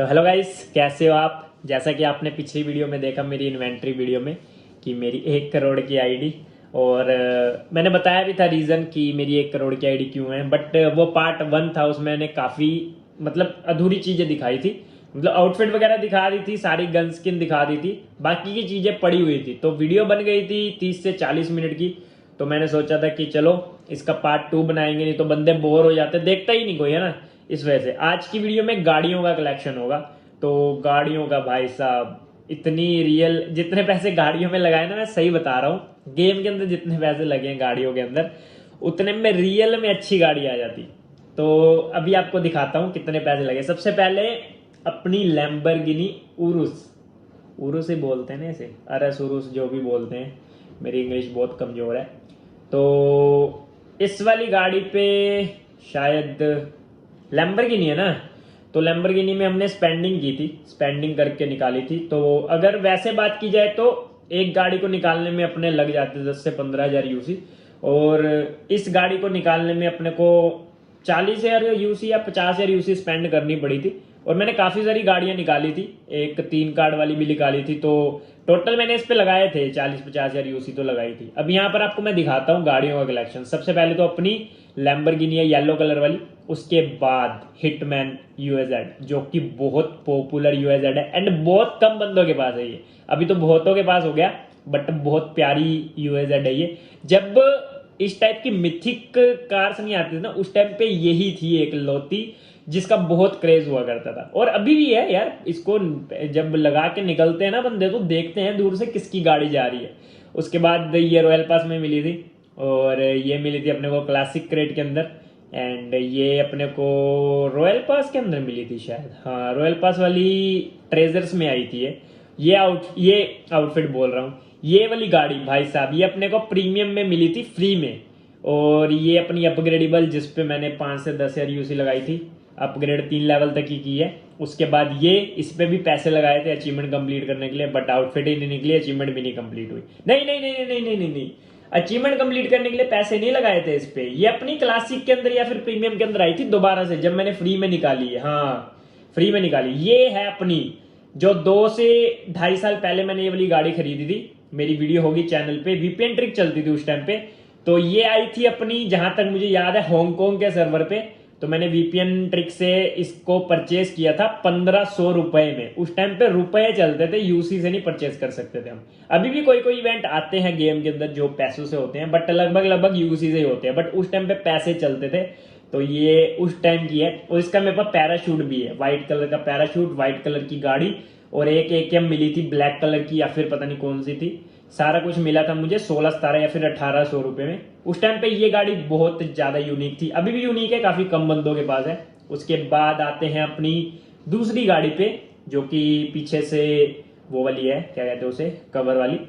तो hello guys, कैसे हो आप। जैसा कि आपने पिछली वीडियो में देखा, मेरी इन्वेंट्री वीडियो में, कि मेरी 1 करोड़ की आईडी, और मैंने बताया भी था रीज़न कि मेरी 1 करोड़ की आईडी क्यों है। बट वो पार्ट 1 था, उसमें मैंने काफ़ी मतलब अधूरी चीज़ें दिखाई थी। मतलब आउटफिट वगैरह दिखा दी थी, सारी गन स्किन दिखा दी थी, बाकी की चीज़ें पड़ी हुई थी। तो वीडियो बन गई थी 30 से 40 मिनट की। तो मैंने सोचा था कि चलो इसका पार्ट 2 बनाएंगे, नहीं तो बंदे बोर हो जाते, देखता ही नहीं कोई, है ना। इस वजह से आज की वीडियो में गाड़ियों का कलेक्शन होगा। तो गाड़ियों का भाई साहब, इतनी रियल, जितने पैसे गाड़ियों में लगाए ना, मैं सही बता रहा हूँ, गेम के अंदर जितने पैसे लगे हैं गाड़ियों के अंदर, उतने में रियल में अच्छी गाड़ी आ जाती। तो अभी आपको दिखाता हूँ कितने पैसे लगे। सबसे पहले अपनी लैम्बोर्गिनी उरुस, उरुस ही बोलते हैं ना इसे, अरस उरुस जो भी बोलते हैं, मेरी इंग्लिश बहुत कमज़ोर है। तो इस वाली गाड़ी पे शायद लैम्बोर्गिनी है ना, तो लैम्बोर्गिनी में हमने स्पेंडिंग की थी, स्पेंडिंग करके निकाली थी। तो अगर वैसे बात की जाए तो एक गाड़ी को निकालने में अपने लग जाते 10 से 15 हज़ार यूसी, और इस गाड़ी को निकालने में अपने को 40 हज़ार यूसी या 50 हज़ार यूसी स्पेंड करनी पड़ी थी। और मैंने काफ़ी सारी गाड़ियाँ निकाली थी, एक 3 कार्ड वाली भी निकाली थी। तो टोटल मैंने इस पे लगाए थे 40-50 हज़ार यूसी तो लगाई थी। अब यहाँ पर आपको मैं दिखाता हूँ गाड़ियों का कलेक्शन। सबसे पहले तो अपनी लैम्बोर्गिनी है येलो कलर वाली, उसके बाद हिटमैन यूएजेड, जो कि बहुत पॉपुलर यूएजेड है एंड बहुत कम बंदों के पास है ये। अभी तो बहुतों के पास हो गया, बट बहुत प्यारी यूएजेड है ये। जब इस टाइप की मिथिक कार्स नहीं आती थी ना, उस टाइम पे यही थी एक लौती जिसका बहुत क्रेज हुआ करता था, और अभी भी है यार। इसको जब लगा के निकलते हैं ना बंदे, तो देखते हैं दूर से किसकी गाड़ी जा रही है। उसके बाद ये रॉयल पास में मिली थी, और ये मिली थी अपने को क्लासिक क्रेट के अंदर, एंड ये अपने को रॉयल पास के अंदर मिली थी शायद, हाँ रॉयल पास वाली ट्रेजर्स में आई थी ये आउटफिट बोल रहा हूँ। ये वाली गाड़ी भाई साहब, ये अपने को प्रीमियम में मिली थी फ्री में, और ये अपनी अपग्रेडेबल, जिस पे मैंने 5 से 10 हज़ार यूसी लगाई थी, अपग्रेड 3 लेवल तक की है। उसके बाद ये इस पे भी पैसे लगाए थे अचीवमेंट कंप्लीट करने के लिए, बट आउटफिट ही नहीं निकली, अचीवमेंट भी नहीं कंप्लीट हुई। नहीं नहीं नहीं नहीं नहीं नहीं नहीं, अचीवमेंट कंप्लीट करने के लिए पैसे नहीं लगाए थे इस पे। ये अपनी क्लासिक के अंदर या फिर प्रीमियम के अंदर आई थी दोबारा से, जब मैंने फ्री में निकाली है। हाँ, फ्री में निकाली। ये है अपनी, जो 2 से 2.5 साल पहले मैंने ये वाली गाड़ी खरीदी थी। मेरी वीडियो होगी चैनल पे, वीपीएन ट्रिक चलती थी उस टाइम पे। तो ये आई थी अपनी, जहां तक मुझे याद है, हांगकांग के सर्वर पे। तो मैंने वीपीएन ट्रिक से इसको परचेज किया था 1500 रुपए में। उस टाइम पे रुपए चलते थे, यूसी से नहीं परचेज कर सकते थे हम। अभी भी कोई कोई इवेंट आते हैं गेम के अंदर जो पैसों से होते हैं, बट लगभग लगभग यूसी से ही होते हैं, बट उस टाइम पे पैसे चलते थे। तो ये उस टाइम की है, और इसका मेरे पास पैराशूट भी है, व्हाइट कलर का पैराशूट, व्हाइट कलर की गाड़ी, और एक एकेएम मिली थी ब्लैक कलर की, या फिर पता नहीं कौन सी थी। सारा कुछ मिला था मुझे 16-17 या फिर 1800 रुपए में। उस टाइम पे ये गाड़ी बहुत ज्यादा यूनिक थी, अभी भी यूनिक है, काफी कम बंदों के पास है। उसके बाद आते हैं अपनी दूसरी गाड़ी पे, जो कि पीछे से वो वाली है, क्या कहते हैं उसे, कवर वाली।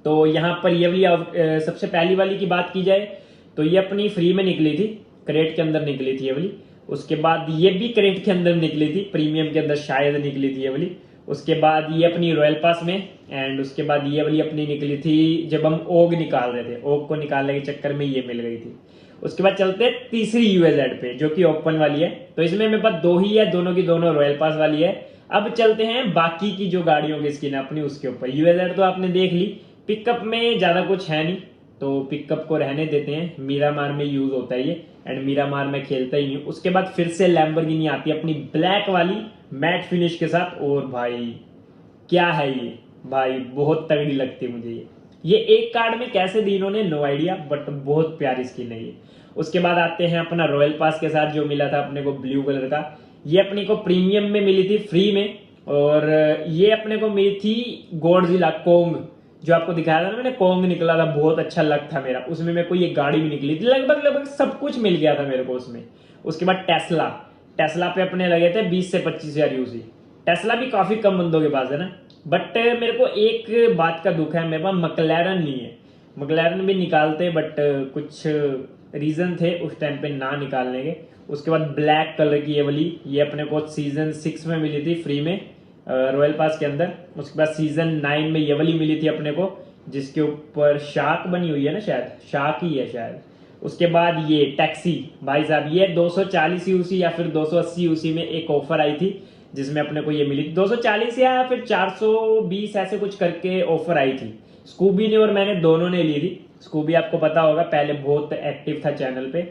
तो यहाँ पर ये वाली सबसे पहली वाली की बात की जाए तो ये अपनी फ्री में निकली थी, क्रेट के अंदर निकली थी ये वाली। उसके बाद ये भी क्रेट के अंदर निकली थी, प्रीमियम के अंदर शायद निकली थी ये वाली। उसके बाद ये अपनी रॉयल पास में, एंड उसके बाद ये वाली अपनी निकली थी जब हम ओग निकाल रहे थे, ओग को निकालने के चक्कर में ये मिल गई थी। उसके बाद चलते हैं तीसरी यूएजेड पे, जो कि ओपन वाली है। तो इसमें मेरे पास 2 ही है, दोनों की दोनों रॉयल पास वाली है। अब चलते हैं बाकी की जो गाड़ियों की स्किन है अपनी, उसके ऊपर। यूएजेड तो आपने देख ली, पिकअप में ज्यादा कुछ है नहीं, तो पिकअप को रहने देते हैं। मीरामार में यूज होता है ये, एंड मीरामार में खेलता ही नहीं। उसके बाद फिर से लैम्बोर्गिनी आती है अपनी ब्लैक वाली मैट फिनिश के साथ, और भाई क्या है ये भाई, बहुत तगड़ी लगती है मुझे ये 1 कार्ड में कैसे दी इन्होंने, नो आइडिया, बट बहुत प्यारी स्किन है ये। उसके बाद आते हैं अपना रॉयल पास के साथ, जो मिला था अपने को ब्लू कलर का। ये अपने को प्रीमियम में मिली थी फ्री में, और ये अपने को मिली थी गॉडजिला कोंग, जो आपको दिखाया था ना मैंने, कोंग निकला था, बहुत अच्छा लग था मेरा उसमें। मेरे को ये गाड़ी भी निकली थी, लगभग लगभग सब कुछ मिल गया था मेरे को उसमें। उसके बाद टेस्ला, टेस्ला पे अपने लगे थे 20 से 25 हज़ार यूसी। टेस्ला भी काफी कम बंदों के पास है ना, बट मेरे को एक बात का दुख है, मेरे पास मैक्लेरन नहीं है। मैक्लेरन भी निकालते, बट कुछ रीजन थे उस टाइम पे ना निकालने के। उसके बाद ब्लैक कलर की ये वाली, ये अपने को सीजन 6 में मिली थी फ्री में, रॉयल पास के अंदर। उसके बाद सीजन 9 में ये वाली मिली थी अपने को, जिसके ऊपर शार्क बनी हुई है ना, शायद शार्क ही है शायद। उसके बाद ये टैक्सी, भाई साहब ये 240 यूसी या फिर 280 यूसी में एक ऑफर आई थी, जिसमें अपने को ये मिली 240 या फिर 420 ऐसे कुछ करके ऑफर आई थी। स्कूबी ने और मैंने दोनों ने ली थी। स्कूबी आपको पता होगा पहले बहुत एक्टिव था चैनल पे,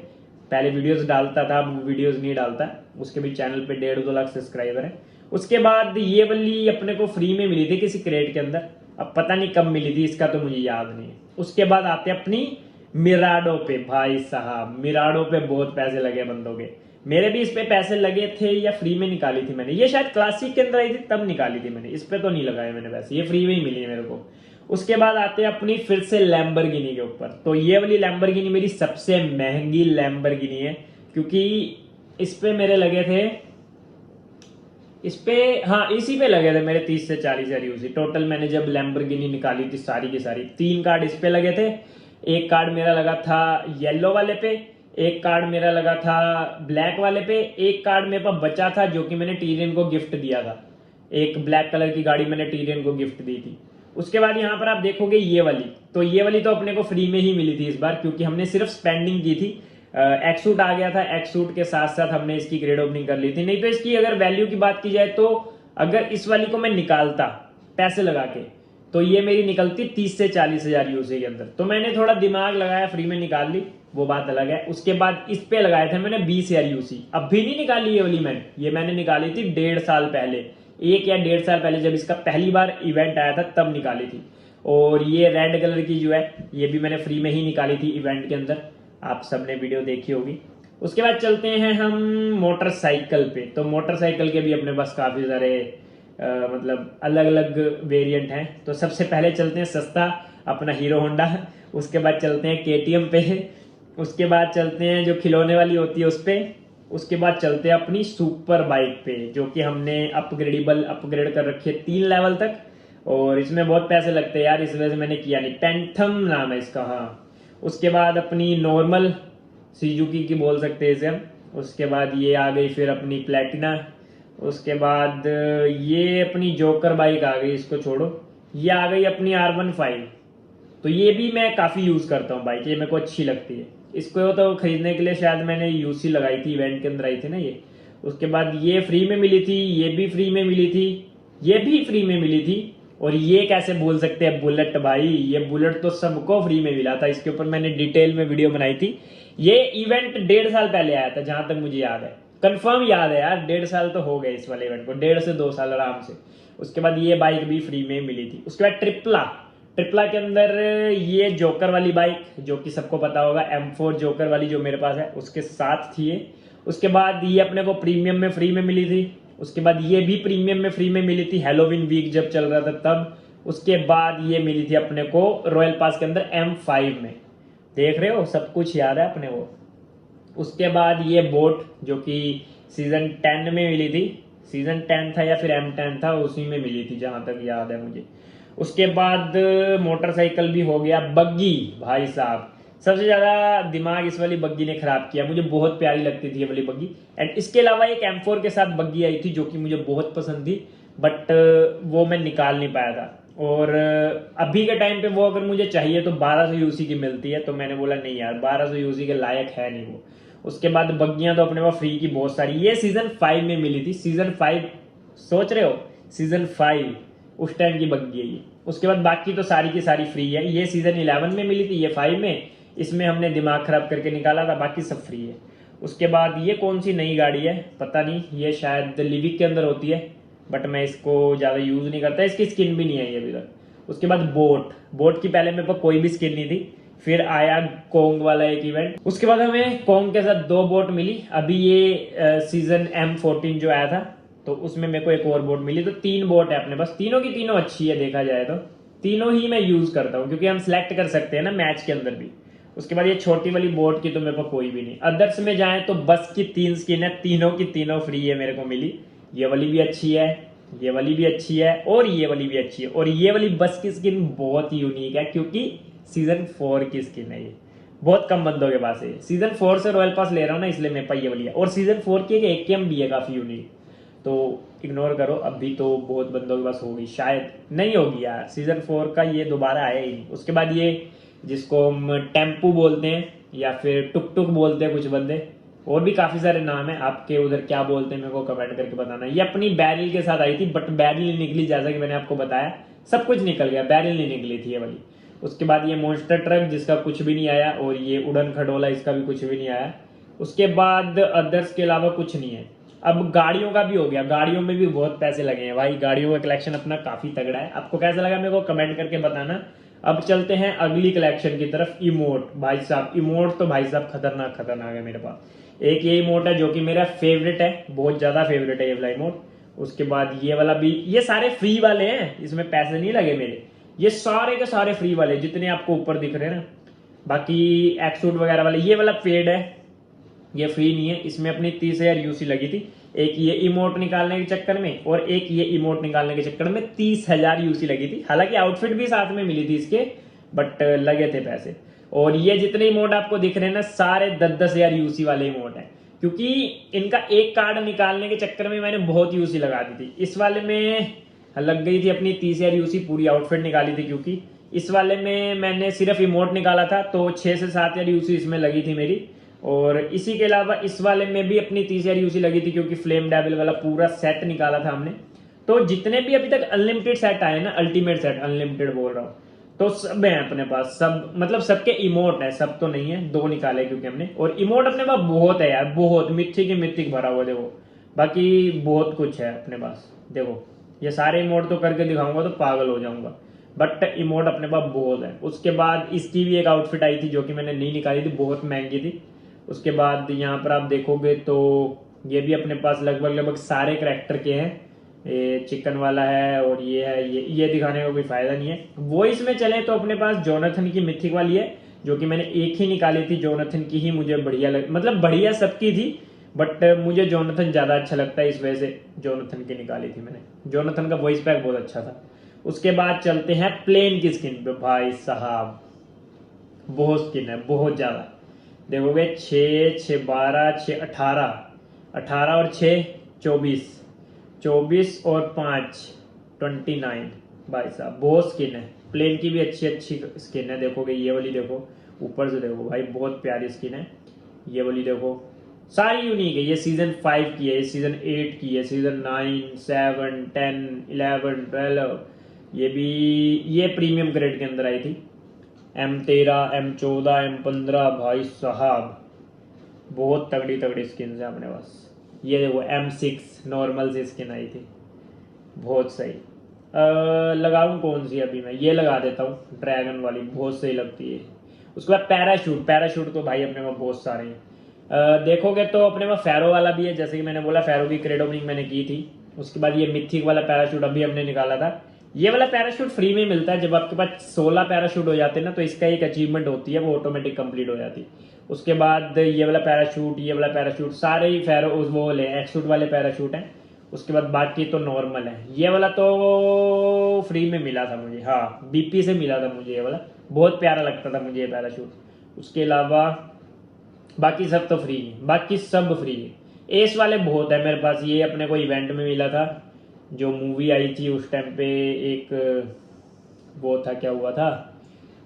पहले वीडियोस डालता था, अब वीडियोस नहीं डालता। उसके भी चैनल पे 1.5-2 लाख सब्सक्राइबर है। उसके बाद ये वाली अपने को फ्री में मिली थी किसी क्रेट के अंदर, अब पता नहीं कब मिली थी, इसका तो मुझे याद नहीं है। उसके बाद आते अपनी मिराडो पे। भाई साहब मिराडो पे बहुत पैसे लगे बंदों के, मेरे भी इस पे पैसे लगे थे या फ्री में निकाली थी मैंने, ये शायद क्लासिक के अंदर आई थी तब निकाली थी मैंने, इस पे तो नहीं लगाए मैंने पैसे, ये फ्री में ही मिली है मेरे को। उसके बाद आते हैं अपनी फिर से लैम्बोर्गिनी के ऊपर। तो ये वाली लैम्बोर्गिनी मेरी सबसे महंगी लैम्बोर्गिनी है, क्योंकि इस पे मेरे लगे थे, इस पे हाँ इसी पे लगे थे मेरे 30 से 40 हजार यूसी टोटल। मैंने जब लैम्बोर्गिनी निकाली थी सारी की सारी, 3 कार्ड इस पे लगे थे, एक कार्ड मेरा लगा था येलो वाले पे, एक कार्ड मेरा लगा था ब्लैक वाले पे, एक कार्ड मेरे पास बचा था जो कि मैंने टीरियन को गिफ्ट दिया था। एक ब्लैक कलर की गाड़ी मैंने टीरियन को गिफ्ट दी थी। उसके बाद यहाँ पर आप देखोगे ये वाली, तो ये वाली तो अपने को फ्री में ही मिली थी इस बार, क्योंकि हमने सिर्फ स्पेंडिंग की थी। एक्सूट आ गया था, एक्सूट के साथ साथ हमने इसकी ग्रेड ओपनिंग कर ली थी। नहीं तो इसकी अगर वैल्यू की बात की जाए तो अगर इस वाली को मैं निकालता पैसे लगा के, तो ये मेरी निकलती 30 से 40 हजार यूसी के अंदर। तो मैंने थोड़ा दिमाग लगाया, फ्री में निकाल ली, वो बात अलग है। उसके बाद इस पे लगाए थे मैंने 20 हजार यूसी, अब भी नहीं निकाली ये वाली मैंने, ये मैंने निकाली थी 1.5 साल पहले, 1 या 1.5 साल पहले जब इसका पहली बार इवेंट आया था तब निकाली थी। और ये रेड कलर की जो है ये भी मैंने फ्री में ही निकाली थी इवेंट के अंदर, आप सबने वीडियो देखी होगी। उसके बाद चलते हैं हम मोटरसाइकिल पे। तो मोटरसाइकिल के भी अपने पास काफ़ी सारे मतलब अलग अलग वेरिएंट हैं। तो सबसे पहले चलते हैं सस्ता अपना हीरो होंडा, उसके बाद चलते हैं केटीएम पे, उसके बाद चलते हैं जो खिलौने वाली होती है उस पर, उसके बाद चलते हैं अपनी सुपर बाइक पे जो कि हमने अपग्रेड कर रखी है 3 लेवल तक। और इसमें बहुत पैसे लगते हैं यार, इस वजह से मैंने किया नहीं। पेंथम नाम है इसका, हाँ। उसके बाद अपनी नॉर्मल सुजुकी की बोल सकते हैं इसे हम। उसके बाद ये आ गई फिर अपनी प्लेटिना। उसके बाद ये अपनी जोकर बाइक आ गई, इसको छोड़ो। ये आ गई अपनी R15। तो ये भी मैं काफ़ी यूज़ करता हूँ बाइक, ये मेरे को अच्छी लगती है। इसको तो खरीदने के लिए शायद मैंने यूसी लगाई थी, इवेंट के अंदर आई थी ना ये। उसके बाद ये फ्री में मिली थी, ये भी फ्री में मिली थी, ये भी फ्री में मिली थी। और ये कैसे भूल सकते हैं बुलेट भाई, ये बुलेट तो सबको फ्री में मिला था, इसके ऊपर मैंने डिटेल में वीडियो बनाई थी। ये इवेंट 1.5 साल पहले आया था जहां तक मुझे याद है, कंफर्म याद है यार, 1.5 साल तो हो गए इस वाले इवेंट को, 1.5 से 2 साल आराम से। उसके बाद ये बाइक भी फ्री में मिली थी। उसके बाद ट्रिपला के अंदर ये जोकर वाली बाइक जो कि सबको पता होगा, M4 जोकर वाली जो मेरे पास है उसके साथ थी ये। उसके बाद ये अपने को प्रीमियम में फ्री में मिली थी। उसके बाद ये भी प्रीमियम में फ्री में मिली थी हैलोवीन वीक जब चल रहा था तब। उसके बाद ये मिली थी अपने को रॉयल पास के अंदर M5 में, देख रहे हो सब कुछ याद है अपने को। उसके बाद ये बोट जो कि सीजन 10 में मिली थी, सीजन 10 था या फिर M10 था, उसी में मिली थी जहां तक याद है मुझे। उसके बाद मोटरसाइकिल भी हो गया। बग्गी भाई साहब सबसे ज़्यादा दिमाग इस वाली बग्गी ने खराब किया, मुझे बहुत प्यारी लगती थी ये वाली बग्गी। एंड इसके अलावा एक M4 के साथ बग्गी आई थी जो कि मुझे बहुत पसंद थी, बट वो मैं निकाल नहीं पाया था। और अभी के टाइम पे वो अगर मुझे चाहिए तो 1200 यूसी की मिलती है, तो मैंने बोला नहीं यार 1200 यूसी के लायक है नहीं वो। उसके बाद बग्गियां तो अपने पास फ्री की बहुत सारी, ये सीजन 5 में मिली थी, सीजन 5 सोच रहे हो, सीजन 5 उस टाइम की बग्गी है ये। उसके बाद बाकी तो सारी की सारी फ्री है। ये सीजन 11 में मिली थी, ये 5 में, इसमें हमने दिमाग खराब करके निकाला था, बाकी सब फ्री है। उसके बाद ये कौन सी नई गाड़ी है पता नहीं, ये शायद लिविक के अंदर होती है, बट मैं इसको ज़्यादा यूज़ नहीं करता, इसकी स्किन भी नहीं है ये अभी तक। उसके बाद बोट की पहले मेरे पास कोई भी स्किन नहीं थी, फिर आया कोंग वाला एक इवेंट, उसके बाद हमें कोंग के साथ 2 बोट मिली। अभी ये सीजन M14 जो आया था तो उसमें मेरे को एक और बोट मिली, तो 3 बोट है अपने पास, तीनों की तीनों अच्छी है देखा जाए तो, तीनों ही मैं यूज़ करता हूँ क्योंकि हम सिलेक्ट कर सकते हैं ना मैच के अंदर भी। उसके बाद ये छोटी वाली बोट की तो मेरे पास कोई भी नहीं। अदर्स में जाए तो बस की 3 स्किन है, तीनों की तीनों फ्री है मेरे को मिली। ये वाली भी अच्छी है, ये वाली भी अच्छी है और ये वाली भी अच्छी है। और ये वाली बस की स्किन बहुत ही यूनिक है क्योंकि सीजन 4 की स्किन है, ये बहुत कम बंदों के पास है। सीजन 4 से रॉयल पास ले रहा हूँ ना इसलिए मेरे पास ये वाली है। और सीजन 4 की एक AKM भी है काफ़ी यूनिक, तो इग्नोर करो, अभी तो बहुत बंदों के पास होगी, शायद नहीं होगी यार, सीजन 4 का ये दोबारा आया ही नहीं। उसके बाद ये जिसको हम टेम्पू बोलते हैं या फिर टुक टुक बोलते हैं कुछ बंदे, और भी काफी सारे नाम है, आपके उधर क्या बोलते हैं मेरे को कमेंट करके बताना। ये अपनी बैरल के साथ आई थी, बट बैरल नहीं निकली, जैसा कि मैंने आपको बताया सब कुछ निकल गया, बैरल नहीं निकली थी ये वाली। उसके बाद ये मॉन्स्टर ट्रक जिसका कुछ भी नहीं आया, और ये उड़न खटोला इसका भी कुछ भी नहीं आया। उसके बाद अदर्स के अलावा कुछ नहीं है। अब गाड़ियों का भी हो गया, गाड़ियों में भी बहुत पैसे लगे हैं भाई, गाड़ियों का कलेक्शन अपना काफी तगड़ा है। आपको कैसा लगा मेरे को कमेंट करके बताना। अब चलते हैं अगली कलेक्शन की तरफ, इमोट। भाई साहब इमोट तो भाई साहब खतरनाक खतरनाक है मेरे पास। एक ये इमोट है जो कि मेरा फेवरेट है, बहुत ज्यादा फेवरेट है ये वाला इमोट। उसके बाद ये वाला भी, ये सारे फ्री वाले हैं, इसमें पैसे नहीं लगे मेरे, ये सारे के सारे फ्री वाले जितने आपको ऊपर दिख रहे हैं ना। बाकी एक्सूट वगैरह वाले, ये वाला पेड है, ये फ्री नहीं है, इसमें अपनी 30,000 यूसी लगी थी। एक ये इमोट निकालने के चक्कर में, और एक ये इमोट निकालने के चक्कर में 30,000 यूसी लगी थी। हालांकि आउटफिट भी साथ में मिली थी इसके, बट लगे थे पैसे। और ये जितने इमोट आपको दिख रहे हैं ना, सारे 10,000 यूसी वाले इमोट हैं, क्योंकि इनका एक कार्ड निकालने के चक्कर में मैंने बहुत यूसी लगा दी थी। इस वाले में लग गई थी अपनी 30,000 यूसी, पूरी आउटफिट निकाली थी, क्योंकि इस वाले में मैंने सिर्फ इमोट निकाला था तो 6 से 7,000 यूसी इसमें लगी थी मेरी। और इसी के अलावा इस वाले में भी अपनी 30,000 यूसी लगी थी, क्योंकि फ्लेम डेविल वाला पूरा सेट निकाला था हमने। तो जितने भी अभी तक अनलिमिटेड सेट आए ना, अल्टीमेट सेट अनलिमिटेड बोल रहा हूँ, तो सब है अपने पास, सब मतलब सबके इमोट है, सब तो नहीं है, 2 निकाले क्योंकि हमने। और इमोट अपने पास बहुत है यार, बहुत मिथिक ही मिथिक भरा हुआ देखो, बाकी बहुत कुछ है अपने पास। देखो ये सारे इमोट तो करके दिखाऊंगा तो पागल हो जाऊंगा, बट इमोट अपने पास बहुत है। उसके बाद इसकी भी एक आउटफिट आई थी जो कि मैंने नहीं निकाली थी, बहुत महंगी थी। उसके बाद यहाँ पर आप देखोगे तो ये भी अपने पास लगभग लगभग सारे करैक्टर के हैं। ये चिकन वाला है, और ये है, ये दिखाने का कोई फायदा नहीं है। वो इसमें चले तो अपने पास जोनाथन की मिथिक वाली है, जो कि मैंने एक ही निकाली थी, जोनाथन की ही मुझे बढ़िया मतलब बढ़िया सबकी थी, बट मुझे जोनाथन ज्यादा अच्छा लगता है, इस वजह से जोनाथन की निकाली थी मैंने। जोनाथन का वॉइस पैक बहुत अच्छा था। उसके बाद चलते हैं प्लेन की स्किन पे। भाई साहब बहुत स्किन है, बहुत ज्यादा। देखोगे 6, 6, 12, 6, 18, 18 और 6, 24, 24 और 5, 29। भाई साहब बहुत स्किन है, प्लेन की भी अच्छी अच्छी स्किन है। देखोगे ये वाली देखो, ऊपर से देखो भाई बहुत प्यारी स्किन है। ये वाली देखो, सारी यूनिक है। ये सीजन 5 की है, ये सीजन 8 की है, सीजन 9, 7, 10, 11, 12। ये भी, ये प्रीमियम ग्रेड के अंदर आई थी। M13, M14, M15। भाई साहब बहुत तगड़ी तगड़ी स्किन है अपने पास। ये देखो M6 नॉर्मल से स्किन आई थी, बहुत सही। लगाऊं कौन सी अभी मैं, ये लगा देता हूँ ड्रैगन वाली, बहुत सही लगती है। उसके बाद पैराशूट, पैराशूट तो भाई अपने पास बहुत सारे हैं। देखोगे तो अपने पास फैरो वाला भी है, जैसे कि मैंने बोला फैरो की क्रेड ओपनिंग मैंने की थी। उसके बाद ये मिथिक वाला पैराशूट अभी हमने निकाला था। ये वाला पैराशूट फ्री में मिलता है, जब आपके पास 16 पैराशूट हो जाते हैं ना, तो इसका एक अचीवमेंट होती है, वो ऑटोमेटिक कंप्लीट हो जाती है। उसके बाद ये वाला पैराशूट, ये वाला पैराशूट, सारे ही फैरो वो वाले एक्सूट वाले पैराशूट हैं। उसके बाद बाकी तो नॉर्मल है। ये वाला तो फ्री में मिला था मुझे, हाँ बीपी से मिला था मुझे ये वाला, बहुत प्यारा लगता था मुझे ये पैराशूट। उसके अलावा बाकी सब तो फ्री है, बाकी सब फ्री है। एस वाले बहुत है मेरे पास, ये अपने को इवेंट में मिला था, जो मूवी आई थी उस टाइम पे, एक वो था, क्या हुआ था,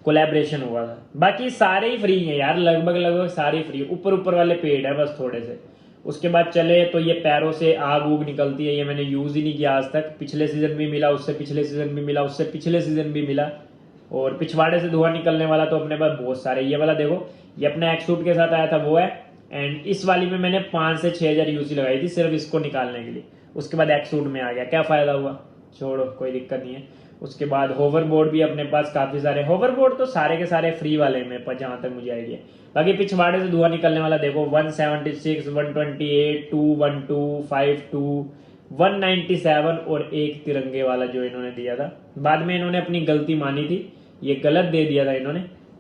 कोलैबोरेशन हुआ था। बाकी सारे ही फ्री हैं यार, लगभग लगभग सारे फ्री, ऊपर ऊपर वाले पेड है बस थोड़े से। उसके बाद चले तो ये पैरों से आग उग निकलती है, ये मैंने यूज ही नहीं किया आज तक। पिछले सीजन भी मिला, उससे पिछले सीजन भी मिला, उससे पिछले सीजन भी मिला। और पिछवाड़े से धुआं निकलने वाला तो अपने पास बहुत सारे। ये वाला देखो, ये अपने एक्सूट के साथ आया था वो है। एंड इस वाली में मैंने 5 से 6,000 यूसी लगाई थी सिर्फ इसको निकालने के लिए। उसके बाद एक्सूट में आ गया, क्या फायदा हुआ, छोड़ो कोई दिक्कत नहीं है। उसके बाद होवरबोर्ड भी अपने पास काफी सारे, होवरबोर्ड तो सारे के सारे फ्री वाले में जहां तक मुझे आइडिया। बाकी पिछवाड़े से धुआं निकलने वाला देखो 176, 128, 212, 52, 197 और एक तिरंगे वाला जो इन्होंने दिया था। बाद में इन्होंने अपनी गलती मानी थी, ये गलत दे दिया था इन्होंने,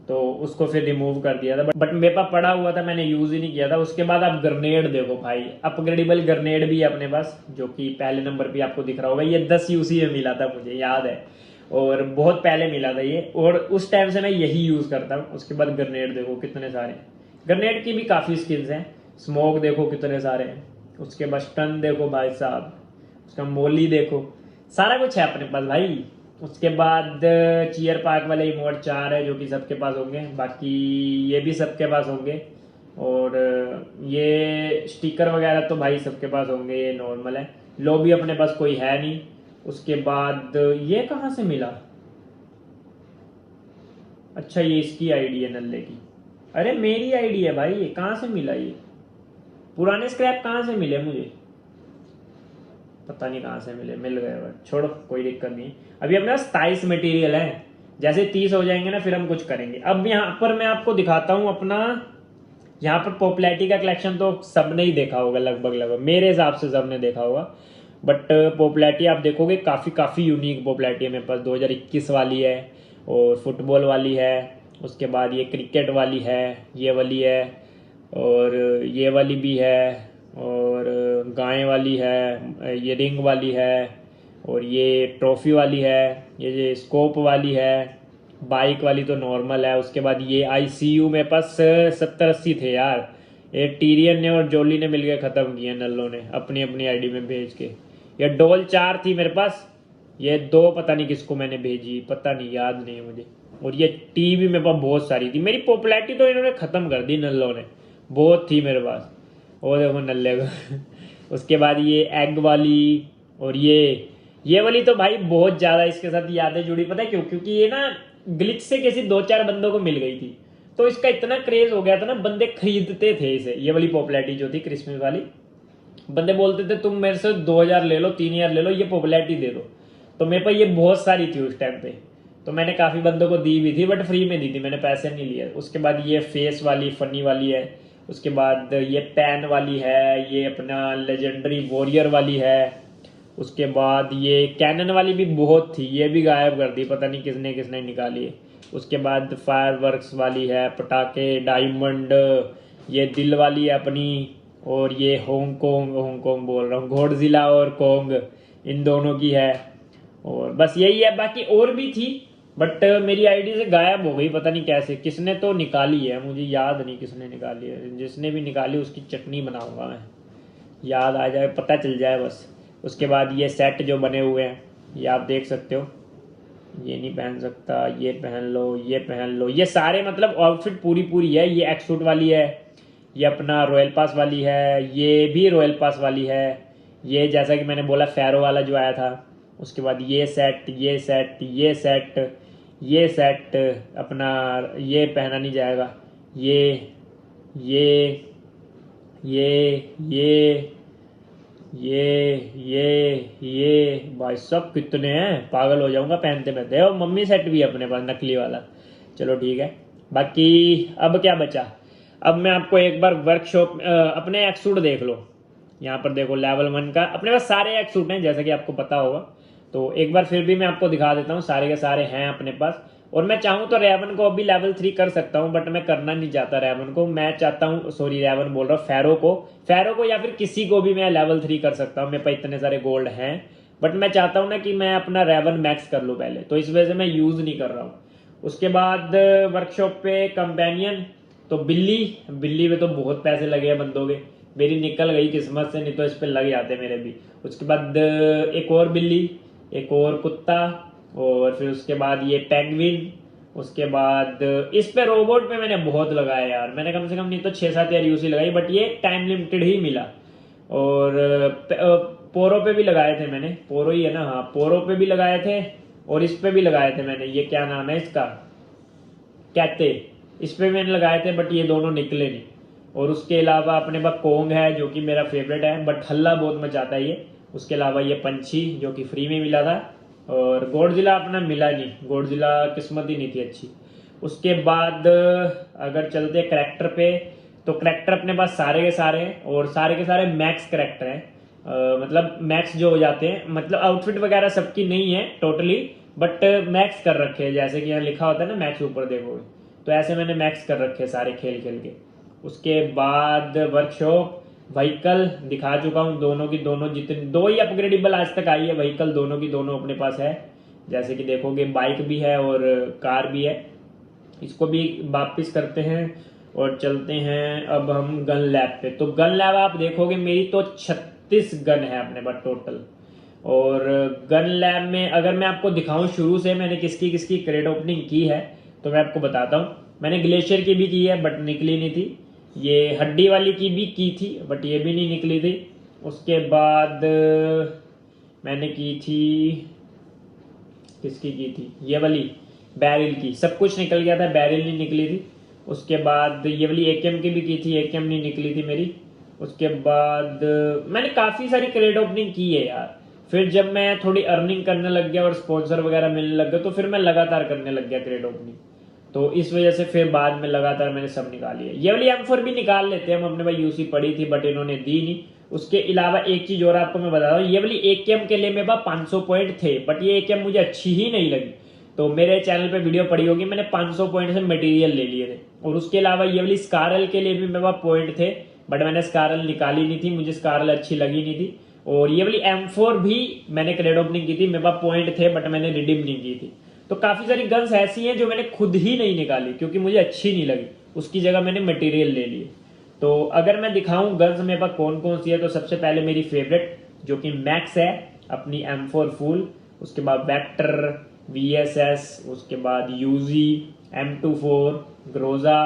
तो उसको फिर रिमूव कर दिया था। बट मेरे पास पड़ा हुआ था, मैंने यूज ही नहीं किया था। उसके बाद आप ग्रेनेड देखो भाई, अपग्रेडेबल ग्रेनेड भी है अपने पास, जो कि पहले नंबर पे आपको दिख रहा होगा। ये 10 यूसी में मिला था मुझे याद है, और बहुत पहले मिला था ये, और उस टाइम से मैं यही यूज करता हूँ। उसके बाद ग्रेनेड देखो कितने सारे, ग्रेनेड की भी काफी स्किल्स हैं। स्मोक देखो कितने सारे हैं। उसके बाद स्टन देखो भाई साहब, उसका मोली देखो, सारा कुछ है अपने पास भाई। उसके बाद चीयर पार्क वाले इमोट 4 है, जो कि सबके पास होंगे, बाकी ये भी सबके पास होंगे। और ये स्टिकर वगैरह तो भाई सबके पास होंगे, ये नॉर्मल है। लॉबी अपने पास कोई है नहीं। उसके बाद ये कहाँ से मिला? अच्छा ये इसकी आईडी है नल्ले की। अरे मेरी आईडी है भाई, ये कहाँ से मिला? ये पुराने स्क्रैप कहाँ से मिले मुझे? पता नहीं कहाँ से मिले, मिल गए बट छोड़ो, कोई दिक्कत नहीं। अभी अपने पास 27 मटेरियल है। जैसे 30 हो जाएंगे ना फिर हम कुछ करेंगे। अब यहाँ पर मैं आपको दिखाता हूँ अपना, यहाँ पर पॉपुलैरिटी का कलेक्शन तो सबने ही देखा होगा, लगभग लगभग मेरे हिसाब से सबने देखा होगा। बट पॉपुलैरिटी आप देखोगे काफ़ी काफ़ी यूनिक पॉपुलैरिटी है मेरे पास। 2021 वाली है और फुटबॉल वाली है। उसके बाद ये क्रिकेट वाली है, ये वाली है, और ये वाली भी है, और गाय वाली है, ये रिंग वाली है, और ये ट्रॉफी वाली है, ये स्कोप वाली है, बाइक वाली तो नॉर्मल है। उसके बाद ये आईसीयू मेरे पास 70-80 थे यार। ये टीरियन ने और जोली ने मिलकर ख़त्म किए नल्लों ने अपनी अपनी आईडी में भेज के। ये डॉल 4 थी मेरे पास, ये 2 पता नहीं किसको मैंने भेजी, पता नहीं, याद नहीं है मुझे। और ये टी भी मेरे पास बहुत सारी थी। मेरी पॉपुलैरिटी तो इन्होंने ख़त्म कर दी नल्लों ने, बहुत थी मेरे पास। और देखो नल्ले को उसके बाद ये एग वाली, और ये वाली तो भाई बहुत ज़्यादा इसके साथ यादें जुड़ी। पता है क्यों? क्योंकि ये ना ग्लिच से किसी 2-4 बंदों को मिल गई थी, तो इसका इतना क्रेज हो गया था ना, बंदे खरीदते थे इसे। ये वाली पॉपुलैरिटी जो थी क्रिसमस वाली, बंदे बोलते थे तुम मेरे से 2000 ले लो, 3000 ले लो, ये पॉपुलैरिटी दे दो। तो मेरे पास ये बहुत सारी थी उस टाइम पे, तो मैंने काफ़ी बंदों को दी भी थी, बट फ्री में दी थी, मैंने पैसे नहीं लिए। उसके बाद ये फेस वाली फनी वाली है। उसके बाद ये पैन वाली है, ये अपना लेजेंडरी वॉरियर वाली है। उसके बाद ये कैनन वाली भी बहुत थी, ये भी गायब कर दी, पता नहीं किसने किसने निकाली है। उसके बाद फायरवर्क्स वाली है, पटाखे, डायमंड, ये दिल वाली है अपनी, और ये हांगकांग हांगकांग बोल रहा हूँ, गॉडजिला और कोंग, इन दोनों की है। और बस यही है, बाकी और भी थी बट मेरी आईडी से गायब हो गई, पता नहीं कैसे, किसने तो निकाली है, मुझे याद नहीं किसने निकाली है। जिसने भी निकाली उसकी चटनी बनाऊंगा मैं, याद आ जाए, पता चल जाए बस। उसके बाद ये सेट जो बने हुए हैं, ये आप देख सकते हो। ये नहीं पहन सकता, ये पहन लो, ये पहन लो, ये सारे मतलब आउटफिट पूरी पूरी है। ये एक्स सूट वाली है, ये अपना रॉयल पास वाली है, ये भी रॉयल पास वाली है। ये जैसा कि मैंने बोला फैरो वाला जो आया था। उसके बाद ये सेट, ये सेट, ये सेट, ये सेट अपना, ये पहना नहीं जाएगा। ये ये ये ये भाई सब कितने हैं, पागल हो जाऊंगा पहनते पहनते। और मम्मी सेट भी है अपने पास नकली वाला। चलो ठीक है, बाकी अब क्या बचा? अब मैं आपको एक बार वर्कशॉप अपने एक्स सूट देख लो। यहाँ पर देखो लेवल 1 का अपने पास सारे एक्स सूट हैं, जैसा कि आपको पता होगा। तो एक बार फिर भी मैं आपको दिखा देता हूँ, सारे के सारे हैं अपने पास। और मैं चाहूँ तो रेवन को अभी लेवल 3 कर सकता हूँ, बट मैं करना नहीं चाहता रेवन को। मैं चाहता हूँ, सॉरी रेवन बोल रहा हूँ, फैरो को या फिर किसी को भी मैं लेवल 3 कर सकता हूँ। मेरे पास इतने सारे गोल्ड हैं, बट मैं चाहता हूँ ना कि मैं अपना रेवन मैक्स कर लूँ पहले, तो इस वजह से मैं यूज़ नहीं कर रहा हूँ। उसके बाद वर्कशॉप पे कंपेनियन, तो बिल्ली में तो बहुत पैसे लगे हैं बंदों के। मेरी निकल गई किस्मत से, नहीं तो इस पे लग जाते मेरे भी। उसके बाद एक और बिल्ली, एक और कुत्ता, और फिर उसके बाद ये पेंगुइन। उसके बाद इस पे रोबोट पे मैंने बहुत लगाया यार, मैंने कम से कम नहीं तो 6-7 यार यूसी लगाई, बट ये टाइम लिमिटेड ही मिला। और पोरो पे भी लगाए थे मैंने, पोरो ही है ना, हाँ पोरो पे भी लगाए थे, और इस पे भी लगाए थे मैंने। ये क्या नाम है इसका, कहते, इस पे मैंने लगाए थे, बट ये दोनों निकले नहीं। और उसके अलावा अपने पास कोंग है जो कि मेरा फेवरेट है, बट हल्ला बहुत मचाता है ये। उसके अलावा ये पंछी जो कि फ्री में मिला था। और गॉडजिला अपना मिला नहीं, गॉडजिला किस्मत ही नहीं थी अच्छी। उसके बाद अगर चलते करेक्टर पे, तो करेक्टर अपने पास सारे के सारे हैं, और सारे के सारे मैक्स करेक्टर हैं। मतलब मैक्स जो हो जाते हैं, मतलब आउटफिट वगैरह सबकी नहीं है टोटली, बट मैक्स कर रखे हैं, जैसे कि यहाँ लिखा होता है ना मैक्स ऊपर देखोगे, तो ऐसे मैंने मैक्स कर रखे हैं सारे खेल खेल के। उसके बाद वर्कशॉप, व्हीकल दिखा चुका हूँ, दोनों की दोनों, जितने 2 ही अपग्रेडेबल आज तक आई है व्हीकल, दोनों की दोनों अपने पास है। जैसे कि देखोगे बाइक भी है और कार भी है। इसको भी वापिस करते हैं और चलते हैं अब हम गन लैब पे। तो गन लैब आप देखोगे मेरी तो 36 गन है अपने पास टोटल। और गन लैब में अगर मैं आपको दिखाऊं शुरू से मैंने किसकी किसकी क्रेट ओपनिंग की है, तो मैं आपको बताता हूँ। मैंने ग्लेशियर की भी की है बट निकली नहीं थी। ये हड्डी वाली की भी की थी बट ये भी नहीं निकली थी। उसके बाद मैंने की थी, किसकी की थी, ये वाली बैरिल की, सब कुछ निकल गया था, बैरिल नहीं निकली थी। उसके बाद ये वाली एकेएम की भी की थी, एकेएम नहीं निकली थी मेरी। उसके बाद मैंने काफ़ी सारी क्रेड ओपनिंग की है यार। फिर जब मैं थोड़ी अर्निंग करने लग गया और स्पॉन्सर वगैरह मिलने लग गया तो फिर मैं लगातार करने लग गया क्रेड ओपनिंग। तो इस वजह से फिर बाद में लगातार मैंने सब निकाली है। ये वाली M4 भी निकाल लेते हैं हम, अपने पास यूसी पड़ी थी बट इन्होंने दी नहीं। उसके अलावा एक चीज और आपको मैं बता रहा हूँ, ये वाली AKM के लिए मेरे पास 500 पॉइंट थे बट ये AKM मुझे अच्छी ही नहीं लगी। तो मेरे चैनल पे वीडियो पड़ी होगी, मैंने 500 पॉइंट से मटेरियल ले लिए थे। और उसके अलावा ये वाली स्कारल के लिए भी मेरे पास पॉइंट थे बट मैंने स्कारल निकाली नहीं थी, मुझे स्कारल अच्छी लगी नहीं थी। और ये वाली M4 भी मैंने क्रेड ओपनिंग की थी, मेरे पास पॉइंट थे बट मैंने रिडीम नहीं की थी। तो काफी सारी गन्स ऐसी हैं जो मैंने खुद ही नहीं निकाली क्योंकि मुझे अच्छी नहीं लगी, उसकी जगह मैंने मटेरियल ले लिए। तो अगर मैं दिखाऊं गन्स मेरे पास कौन कौन सी है, तो सबसे पहले मेरी फेवरेट जो कि मैक्स है, अपनी M4 फुल। उसके बाद वेक्टर, VSS, उसके बाद यूजी, M24, ग्रोजा।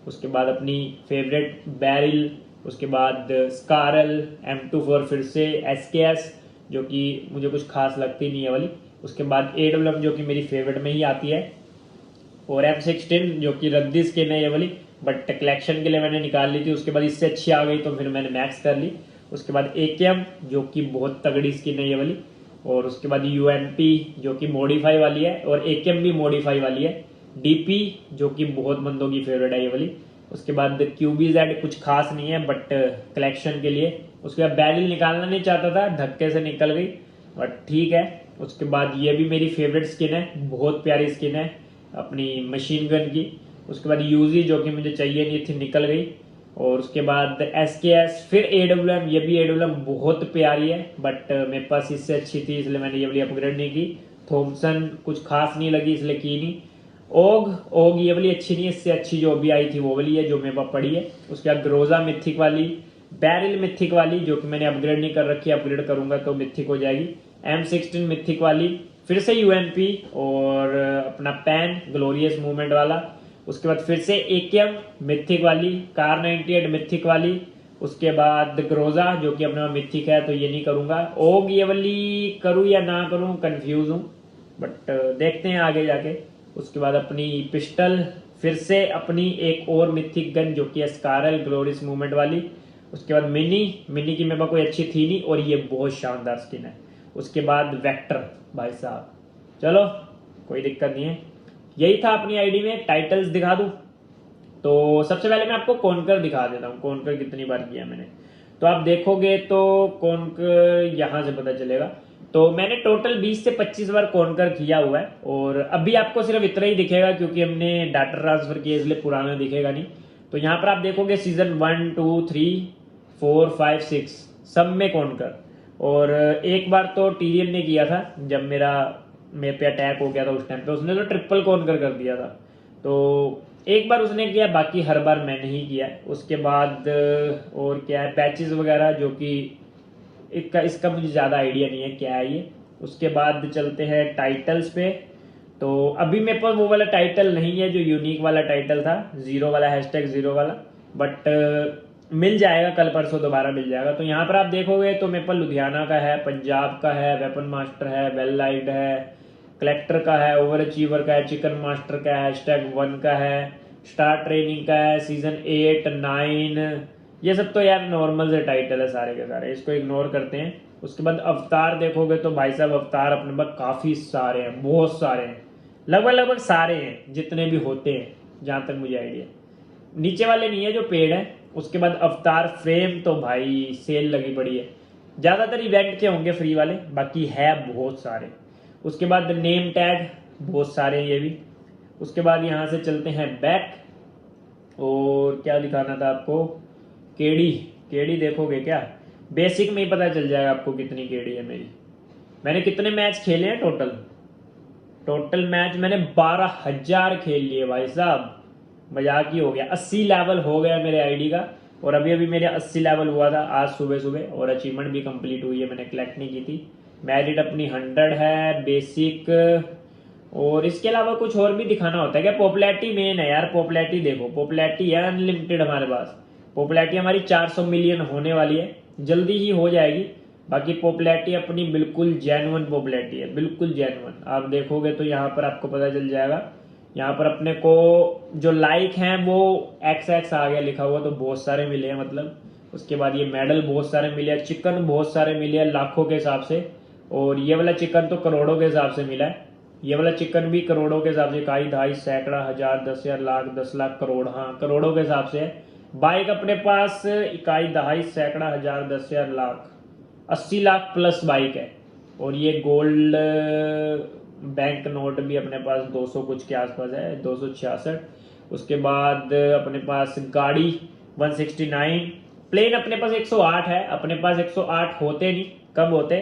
उसके बाद अपनी फेवरेट बैरिल। उसके बाद स्कारल, M24 फिर से, SKS जो कि मुझे कुछ खास लगती नहीं है वाली। उसके बाद AWM जो कि मेरी फेवरेट में ही आती है, और M16 जो कि रद्दी स्किन है ये वाली, बट कलेक्शन के लिए मैंने निकाल ली थी। उसके बाद इससे अच्छी आ गई तो फिर मैंने मैक्स कर ली। उसके बाद AKM जो कि बहुत तगड़ी स्किन है ये वाली, और उसके बाद UMP जो कि मॉडिफाई वाली है, और AKM भी मॉडिफाई वाली है। DP जो कि बहुत बंदों की फेवरेट है ये वाली। उसके बाद QBZ कुछ खास नहीं है बट कलेक्शन के लिए। उसके बाद बैरिल निकालना नहीं चाहता था, धक्के से निकल गई बट ठीक है। उसके बाद ये भी मेरी फेवरेट स्किन है, बहुत प्यारी स्किन है अपनी मशीन गन की। उसके बाद यूजी जो कि मुझे चाहिए नहीं थी, निकल गई। और उसके बाद SKS, फिर AWM, ये भी AWM बहुत प्यारी है बट मेरे पास इससे अच्छी थी इसलिए मैंने ये वाली अपग्रेड नहीं की। थॉमसन कुछ खास नहीं लगी इसलिए की नहीं। ओग ये वाली अच्छी नहीं, इससे अच्छी जो अभी आई थी वो वाली है जो मेरे पास पड़ी है। उसके बाद ग्रोजा मिथिक वाली, बैरिल मिथिक वाली जो कि मैंने अपग्रेड नहीं कर रखी, अपग्रेड करूंगा तो मिथिक हो जाएगी। M16 मिथिक वाली, फिर से UMP, और अपना पैन ग्लोरियस मूवमेंट वाला। उसके बाद फिर से AKM मिथिक वाली, कार 98 मिथिक वाली। उसके बाद ग्रोजा जो कि अपना मिथिक है तो ये नहीं करूंगा। ओग ये वाली करूँ या ना करूँ, कंफ्यूज हूँ बट देखते हैं आगे जाके। उसके बाद अपनी पिस्टल, फिर से अपनी एक और मिथिक गन जो कि स्कारल ग्लोरियस मूवमेंट वाली। उसके बाद मिनी की मेरे पास कोई अच्छी थी नहीं और ये बहुत शानदार स्किन है। उसके बाद वेक्टर, भाई साहब चलो कोई दिक्कत नहीं है। यही था अपनी आईडी में। टाइटल्स दिखा दूं तो सबसे पहले मैं आपको कॉन्कर दिखा देता हूँ, कॉन्कर कितनी बार किया मैंने। तो आप देखोगे तो कॉन्कर यहाँ से पता चलेगा। तो मैंने टोटल 20 से 25 बार कॉन्कर किया हुआ है, और अभी आपको सिर्फ इतना ही दिखेगा क्योंकि हमने डाटा ट्रांसफर किया इसलिए पुराना दिखेगा नहीं। तो यहाँ पर आप देखोगे सीजन 1 2 3 4 5 6 सब में कॉन्कर। और एक बार तो टीरियन ने किया था जब मेरे पे अटैक हो गया था, उस टाइम पे उसने तो ट्रिपल कॉन्कर कर दिया था। तो एक बार उसने किया, बाकी हर बार मैंने ही किया है। उसके बाद और क्या है, पैचेस वगैरह जो कि इसका मुझे ज़्यादा आइडिया नहीं है क्या है ये। उसके बाद चलते हैं टाइटल्स पे। तो अभी मेरे पास वो वाला टाइटल नहीं है जो यूनिक वाला टाइटल था, जीरो वाला, #0 वाला, बट मिल जाएगा कल परसों, दोबारा मिल जाएगा। तो यहाँ पर आप देखोगे तो मेरे पास लुधियाना का है, पंजाब का है, वेपन मास्टर है, वेल लाइट है, कलेक्टर का है, ओवर अचीवर का है, चिकन मास्टर का है, #1 का है, स्टार ट्रेनिंग का है, सीजन 8 9। ये सब तो यार नॉर्मल से टाइटल है सारे के सारे, इसको इग्नोर करते हैं। उसके बाद अवतार देखोगे तो भाई साहब अवतार अपने पास काफ़ी सारे हैं, बहुत सारे हैं, लगभग सारे हैं जितने भी होते हैं जहाँ तक मुझे आइडिया। नीचे वाले नहीं है जो पेड़ है। उसके बाद अवतार फ्रेम तो भाई सेल लगी पड़ी है, ज़्यादातर इवेंट के होंगे फ्री वाले, बाकी है बहुत सारे। उसके बाद नेम टैग बहुत सारे हैं ये भी। उसके बाद यहाँ से चलते हैं बैक, और क्या दिखाना था आपको, केडी। केडी देखोगे क्या, बेसिक में ही पता चल जाएगा आपको कितनी केडी है मेरी। मैंने कितने मैच खेले हैं टोटल मैच मैंने 12,000 खेल लिए भाई साहब, मजाक ही हो गया। 80 लेवल हो गया मेरे आईडी का, और अभी अभी मेरे 80 लेवल हुआ था आज सुबह सुबह, और अचीवमेंट भी कंप्लीट हुई है, मैंने कलेक्ट नहीं की थी। मैरिट अपनी 100 है, बेसिक और इसके अलावा कुछ और भी दिखाना होता है क्या? पॉपुलैरिटी मेन है यार, पॉपुलैरिटी देखो, पॉपुलैरिटी है अनलिमिटेड हमारे पास। पॉपुलैरिटी हमारी 400 मिलियन होने वाली है, जल्दी ही हो जाएगी। बाकी पॉपुलैरिटी अपनी बिल्कुल जेन्युइन पॉपुलैरिटी है, बिल्कुल जेन्युइन। आप देखोगे तो यहाँ पर आपको पता चल जाएगा। यहाँ पर अपने को जो लाइक हैं वो XX आ गया लिखा हुआ, तो बहुत सारे मिले हैं मतलब। उसके बाद ये मेडल बहुत सारे मिले हैं, चिकन बहुत सारे मिले हैं लाखों के हिसाब से, और ये वाला चिकन तो करोड़ों के हिसाब से मिला है। ये वाला चिकन भी करोड़ों के हिसाब से, इकाई, दहाई, सैकड़ा, हजार, 10,000, लाख, 10 लाख, करोड़, हाँ करोड़ों के हिसाब से है। बाइक अपने पास इकाई, दहाई, सैकड़ा, हजार, 10,000, लाख, 80 लाख प्लस बाइक है। और ये गोल्ड बैंक नोट भी अपने पास 200 कुछ के आसपास है, 266। उसके बाद अपने पास गाड़ी 169, प्लेन अपने पास 108 है। अपने पास 108 होते नहीं, कम होते,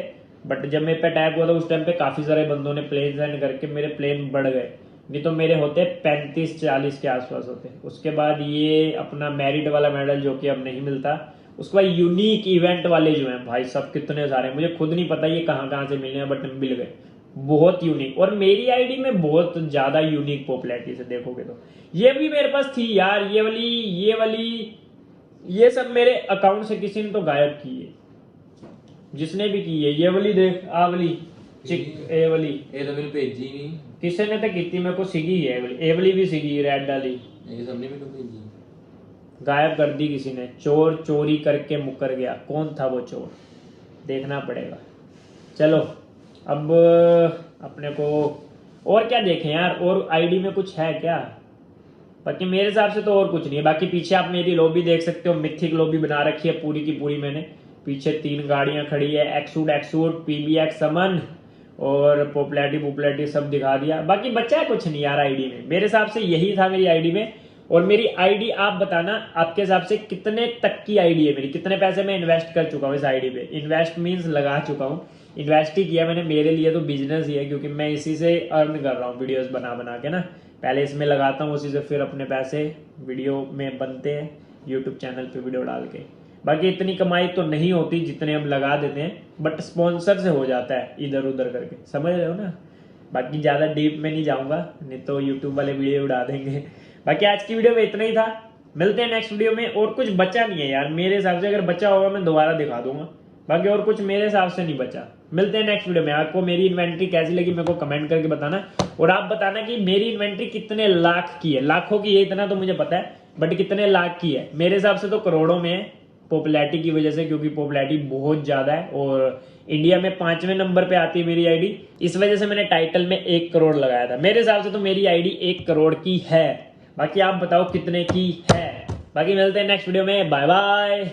बट जब मेरे पे अटैक हुआ था उस टाइम पे काफ़ी सारे बंदों ने प्लेन सेंड करके मेरे प्लेन बढ़ गए, नहीं तो मेरे होते 35-40 के आसपास होते। उसके बाद ये अपना मेरिट वाला मेडल जो कि अब नहीं मिलता। उसके बाद यूनिक इवेंट वाले जो हैं भाई सब कितने सारे, मुझे खुद नहीं पता ये कहाँ कहाँ से मिले हैं, बट मिल गए, बहुत यूनिक। और मेरी आईडी में बहुत ज़्यादा यूनिक पॉपुलैरिटी से देखोगे तो ये भी मेरे पास थी यार, ये वाली ये सब मेरे अकाउंट से किसी ने तो गायब की है, जिसने भी की है। ये वाली देख, आ वाली चिक, ए वाली ਇਹ ਤਾਂ ਮੈਨੂੰ ਭੇਜੀ ਨਹੀਂ। किसी ने तो की मेरे को सीगी है, ए वाली भी सीगी, रेड वाली ਇਹ सबने ਮੈਨੂੰ ਭੇਜੀ। गायब कर दी किसी ने। चोर चोरी करके मुकर गया, कौन था वो चोर, देखना पड़ेगा। चलो अब अपने को और क्या देखें यार, और आईडी में कुछ है क्या? बाकी मेरे हिसाब से तो और कुछ नहीं है। बाकी पीछे आप मेरी लॉबी देख सकते हो, मिथिक लॉबी बना रखी है पूरी की पूरी मैंने। पीछे 3 गाड़ियां खड़ी है, एक्सूट PBX समन, और पॉपुलैरिटी सब दिखा दिया। बाकी बचा है कुछ नहीं यार आईडी में, मेरे हिसाब से यही था मेरी आईडी में। और मेरी आईडी आप बताना आपके हिसाब से कितने तक की आईडी है मेरी, कितने पैसे मैं इन्वेस्ट कर चुका हूँ इस आईडी पे। इन्वेस्ट मीन्स लगा चुका हूँ, इन्वेस्ट ही किया मैंने, मेरे लिए तो बिजनेस ही है, क्योंकि मैं इसी से अर्न कर रहा हूँ वीडियोस बना बना के ना। पहले इसमें लगाता हूँ, उसी से फिर अपने पैसे वीडियो में बनते हैं यूट्यूब चैनल पे वीडियो डाल के। बाकी इतनी कमाई तो नहीं होती जितने हम लगा देते हैं, बट स्पॉन्सर से हो जाता है इधर उधर करके, समझ रहे हो ना। बाकी ज़्यादा डीप में नहीं जाऊँगा, नहीं तो यूट्यूब वाले वीडियो उड़ा देंगे। बाकी आज की वीडियो में इतना ही था, मिलते हैं नेक्स्ट वीडियो में। और कुछ बचा नहीं है यार मेरे हिसाब से, अगर बचा होगा मैं दोबारा दिखा दूंगा, बाकी और कुछ मेरे हिसाब से नहीं बचा। मिलते हैं नेक्स्ट वीडियो में। आपको मेरी इन्वेंट्री कैसी लगी मेरे को कमेंट करके बताना, और आप बताना कि मेरी इन्वेंट्री कितने लाख की है। लाखों की है इतना तो मुझे पता है, बट कितने लाख की है? मेरे हिसाब से तो करोड़ों में है, पॉपुलैरिटी की वजह से, क्योंकि पॉपुलैरिटी बहुत ज़्यादा है और इंडिया में 5वें नंबर पे आती है मेरी आईडी। इस वजह से मैंने टाइटल में 1 करोड़ लगाया था। मेरे हिसाब से तो मेरी आईडी 1 करोड़ की है। बाकी आप बताओ कितने की है। बाकी मिलते हैं नेक्स्ट वीडियो में, बाय बाय।